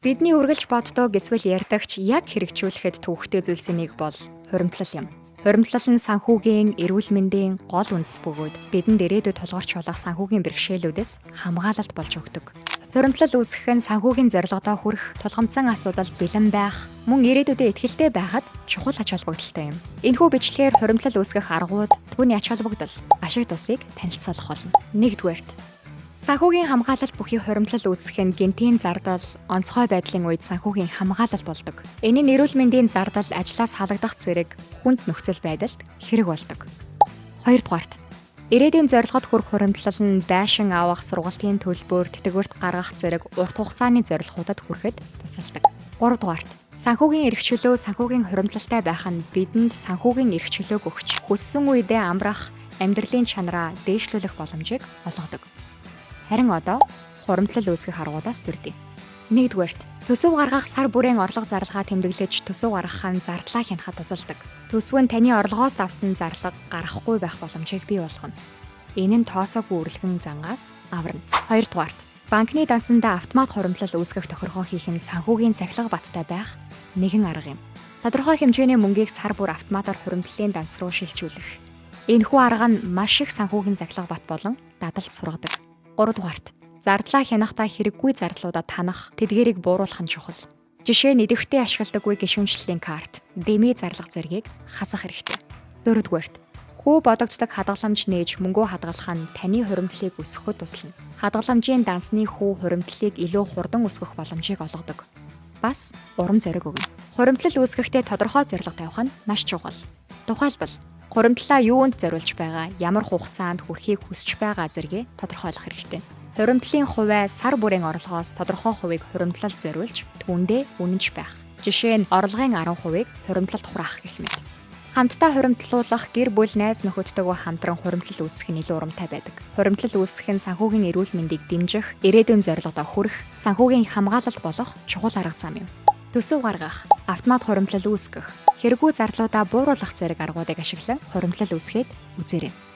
Бидний үргэлж боддог эсвэл ярьдагч яг хэрэгжүүлэхэд төвөгтэй зүйлсийн нэг бол хуримтлал юм. Хуримтлал нь санхүүгийн, эрүүл мэндийн гол үндэс бөгөөд бидэнд ирээдүйд тулгарч болох санхүүгийн бэрхшээлүүдээс хамгаалалт болж өгдөг. Хуримтлал үүсгэх нь санхүүгийн зорилгодоо хүрэх, тулгамдсан асуудалд бэлэн байх, мөн ирээдүйдээ итгэлтэй байхад чухал ач холбогдолтой юм. Энэхүү бичлэгээр хуримтлал үүсгэх аргууд, түүний ач холбогдол, ашиг тусыг танилцуулах болно. 1-р санхүүгийн хамгаалалт бүхий хуримтлал үүсгэх нь гэмтийн зардал, онцгой байдлын үед санхүүгийн хамгаалалт болдог. Энэ нь эрүүл мэндийн зардал, ажлаас халагдах зэрэг хүнд нөхцөл байдалд хэрэг болдог. 2-р ирээдүйн зорилгод хүрэх хуримтлал нь байшин авах, сургалтын төлбөр, тэтгэврт гаргах зэрэг урт хугацааны зорилгоудад хүрэхэд тусалдаг. 3-р санхүүгийн эрх чөлөө, санхүүгийн хуримтлалтай байх нь бидэнд санхүүгийн эрх чөлөөг өгч хүссэн үедээ амрах, амьдралын чанараа дээшлүүлэх боломжийг олгодог. Харин одоо хуримтлал үүсгэх аргуудаас дүрдээ. 1-р төсөв гаргах сар бүрийн орлого зарлага тэмдэглэж төсөв гаргахаа зардлаа хянахад тусалдаг. Төсөв нь таны орлогоос авсан зарлага гарахгүй байх боломжийг бий болгоно. Энэ нь тооцоогүй үрлэгэн зангаас аварна. 2-р банкны дансандаа автомат хуримтлал үүсгэх тохиргоо хийх нь санхүүгийн сахилга баттай байх нэгэн арга юм. Тодорхой хэмжээний мөнгийг сар бүр автоматар хуримтлалын данс руу шилжүүлэх. Энэхүү арга нь маш их санхүүгийн сахилга бат болон дадалд сургадаг. 3-р зардлаа хянахдаа хэрэггүй зардлуудад танах, тэдгээрийг бууруулах нь чухал. Жишээ нь идэвхтэй ашигладаггүй гишүүнчлэлийн карт, дэмий зарлага зэргийг хасах хэрэгтэй. 4-р хүү бодогддог хадгаламж нээж мөнгөө хадгалах нь таны хуримтлалыг өсгөхөд туслана. Хадгаламжийн дансны хүү хуримтлалыг илүү хурдан өсгөх боломжийг олгодог. Бас урам зориг өгнө. Хуримтлал үүсгэхдээ тодорхой зорилго тавих нь маш чухал. Тухайлбал хуримтлалаа юунд зориулж байгаа, ямар хугацаанд хүрэхийг хүсэж байгаа зэргийг тодорхойлох хэрэгтэй. Хуримтлалын хувиа сар бүрийн орлогоос тодорхой хувийг хуримтлалд зориулж түүндээ үнэнч байх. Жишээ нь орлогын 10%-ийг хуримтлалд хураах гэх мэт. Хамтдаа хуримтлуулах, гэр бүл, найз нөхөдтэйгээ хамтран хуримтлал үүсгэх нь илүү урамтай байдаг. Хуримтлал үүсгэх нь санхүүгийн эрүүл мэндийг дэмжих, ирээдүйн зорилгодоо хүрэх, санхүүгийн хамгаалалт болох чухал арга зам юм. Төсөв гаргах, автомат хуримтлал үүсгэх, хэрэггүй зардлуудаа бууруулах зэрэг аргуудыг ашиглан хуримтлал үүсгээд үзээрэй.